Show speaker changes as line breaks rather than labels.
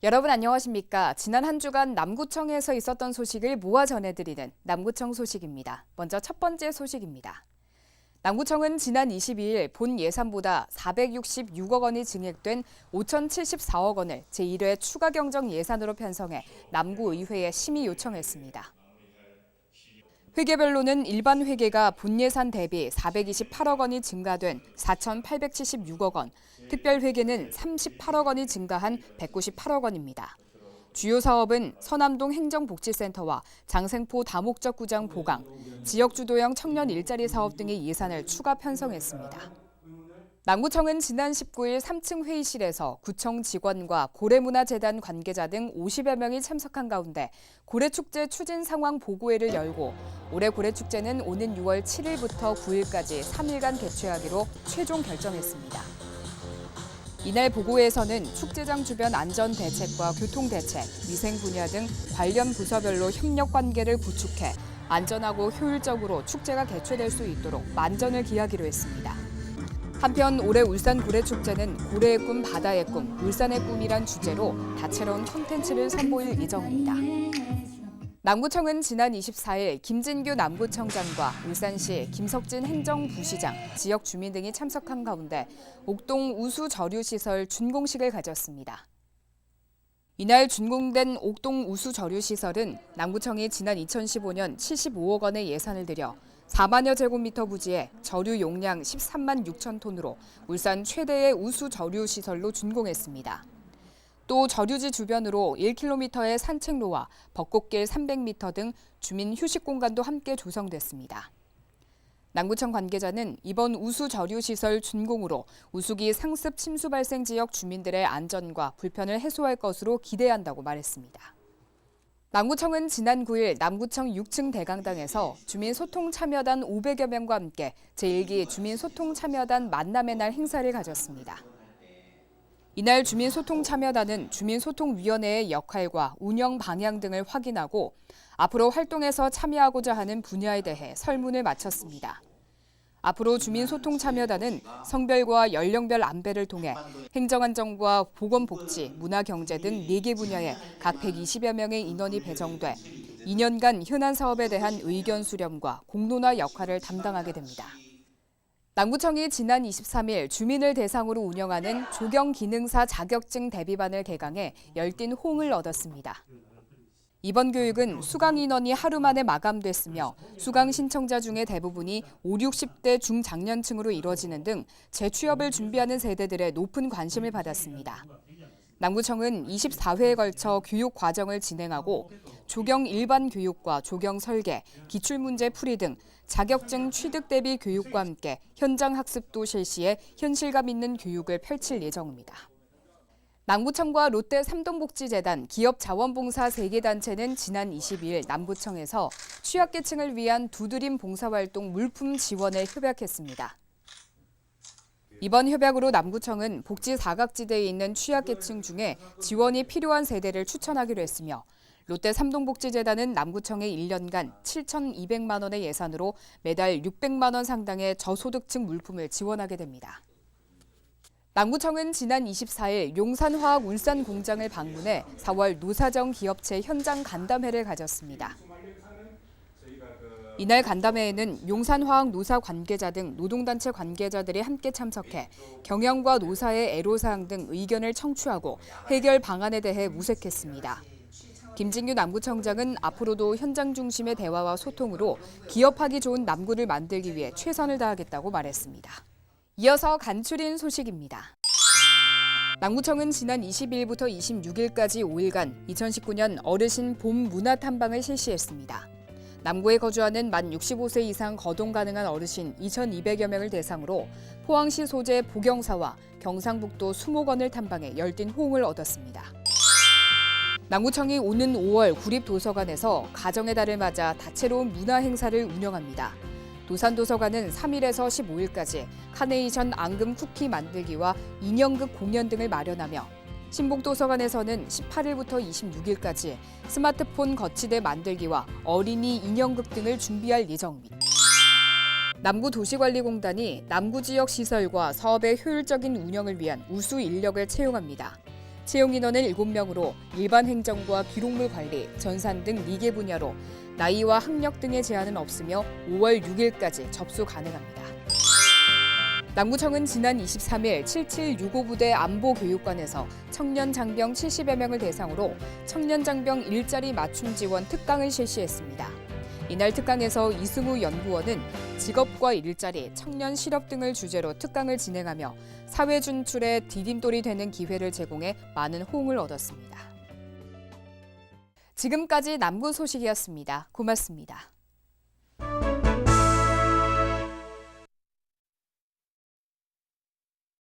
여러분 안녕하십니까? 지난 한 주간 남구청에서 있었던 소식을 모아 전해드리는 남구청 소식입니다. 먼저 첫 번째 소식입니다. 남구청은 지난 22일 본 예산보다 466억 원이 증액된 5,074억 원을 제1회 추가 경정 예산으로 편성해 남구의회에 심의 요청했습니다. 회계별로는 일반 회계가 본 예산 대비 428억 원이 증가된 4,876억 원, 특별 회계는 38억 원이 증가한 198억 원입니다. 주요 사업은 서남동 행정복지센터와 장생포 다목적 구장 보강, 지역주도형 청년 일자리 사업 등의 예산을 추가 편성했습니다. 남구청은 지난 19일 3층 회의실에서 구청 직원과 고래문화재단 관계자 등 50여 명이 참석한 가운데 고래축제 추진 상황 보고회를 열고 올해 고래축제는 오는 6월 7일부터 9일까지 3일간 개최하기로 최종 결정했습니다. 이날 보고회에서는 축제장 주변 안전 대책과 교통 대책, 위생 분야 등 관련 부서별로 협력 관계를 구축해 안전하고 효율적으로 축제가 개최될 수 있도록 만전을 기하기로 했습니다. 한편 올해 울산 고래축제는 고래의 꿈, 바다의 꿈, 울산의 꿈이란 주제로 다채로운 콘텐츠를 선보일 예정입니다. 남구청은 지난 24일 김진규 남구청장과 울산시 김석진 행정부시장, 지역 주민 등이 참석한 가운데 옥동 우수저류시설 준공식을 가졌습니다. 이날 준공된 옥동 우수저류시설은 남구청이 지난 2015년 75억 원의 예산을 들여 4만여 제곱미터 부지에 저류 용량 13만 6천 톤으로 울산 최대의 우수저류시설로 준공했습니다. 또 저류지 주변으로 1km의 산책로와 벚꽃길 300m 등 주민 휴식 공간도 함께 조성됐습니다. 남구청 관계자는 이번 우수저류시설 준공으로 우수기 상습 침수 발생 지역 주민들의 안전과 불편을 해소할 것으로 기대한다고 말했습니다. 남구청은 지난 9일 남구청 6층 대강당에서 주민소통참여단 500여 명과 함께 제1기 주민소통참여단 만남의 날 행사를 가졌습니다. 이날 주민소통참여단은 주민소통위원회의 역할과 운영 방향 등을 확인하고 앞으로 활동에서 참여하고자 하는 분야에 대해 설문을 마쳤습니다. 앞으로 주민소통참여단은 성별과 연령별 안배를 통해 행정안전과 보건복지, 문화경제 등 4개 분야에 각 120여 명의 인원이 배정돼 2년간 현안 사업에 대한 의견 수렴과 공론화 역할을 담당하게 됩니다. 남구청이 지난 23일 주민을 대상으로 운영하는 조경기능사 자격증 대비반을 개강해 열띤 호응을 얻었습니다. 이번 교육은 수강 인원이 하루 만에 마감됐으며 수강 신청자 중에 대부분이 50, 60대 중장년층으로 이뤄지는 등 재취업을 준비하는 세대들의 높은 관심을 받았습니다. 남구청은 24회에 걸쳐 교육 과정을 진행하고 조경 일반 교육과 조경 설계, 기출문제 풀이 등 자격증 취득 대비 교육과 함께 현장 학습도 실시해 현실감 있는 교육을 펼칠 예정입니다. 남구청과 롯데 삼동복지재단, 기업자원봉사 3개 단체는 지난 22일 남구청에서 취약계층을 위한 두드림 봉사활동 물품 지원을 협약했습니다. 이번 협약으로 남구청은 복지 사각지대에 있는 취약계층 중에 지원이 필요한 세대를 추천하기로 했으며 롯데 삼동복지재단은 남구청에 1년간 7,200만 원의 예산으로 매달 600만 원 상당의 저소득층 물품을 지원하게 됩니다. 남구청은 지난 24일 용산화학 울산 공장을 방문해 4월 노사정 기업체 현장 간담회를 가졌습니다. 이날 간담회에는 용산화학 노사 관계자 등 노동단체 관계자들이 함께 참석해 경영과 노사의 애로사항 등 의견을 청취하고 해결 방안에 대해 무색했습니다. 김진규 남구청장은 앞으로도 현장 중심의 대화와 소통으로 기업하기 좋은 남구를 만들기 위해 최선을 다하겠다고 말했습니다. 이어서 간추린 소식입니다. 남구청은 지난 22일부터 26일까지 5일간 2019년 어르신 봄 문화 탐방을 실시했습니다. 남구에 거주하는 만 65세 이상 거동 가능한 어르신 2,200여 명을 대상으로 포항시 소재 보경사와 경상북도 수목원을 탐방해 열띤 호응을 얻었습니다. 남구청이 오는 5월 구립도서관에서 가정의 달을 맞아 다채로운 문화 행사를 운영합니다. 도산도서관은 3일에서 15일까지 카네이션 앙금 쿠키 만들기와 인형극 공연 등을 마련하며 신복도서관에서는 18일부터 26일까지 스마트폰 거치대 만들기와 어린이 인형극 등을 준비할 예정입니다. 남구도시관리공단이 남구 지역 시설과 사업의 효율적인 운영을 위한 우수 인력을 채용합니다. 채용 인원은 7명으로 일반 행정과 기록물 관리, 전산 등 4개 분야로 나이와 학력 등의 제한은 없으며 5월 6일까지 접수 가능합니다. 남구청은 지난 23일 7765 부대 안보교육관에서 청년 장병 70여 명을 대상으로 청년 장병 일자리 맞춤 지원 특강을 실시했습니다. 이날 특강에서 이승우 연구원은 직업과 일자리, 청년 실업 등을 주제로 특강을 진행하며 사회 진출에 디딤돌이 되는 기회를 제공해 많은 호응을 얻었습니다. 지금까지 남구 소식이었습니다. 고맙습니다.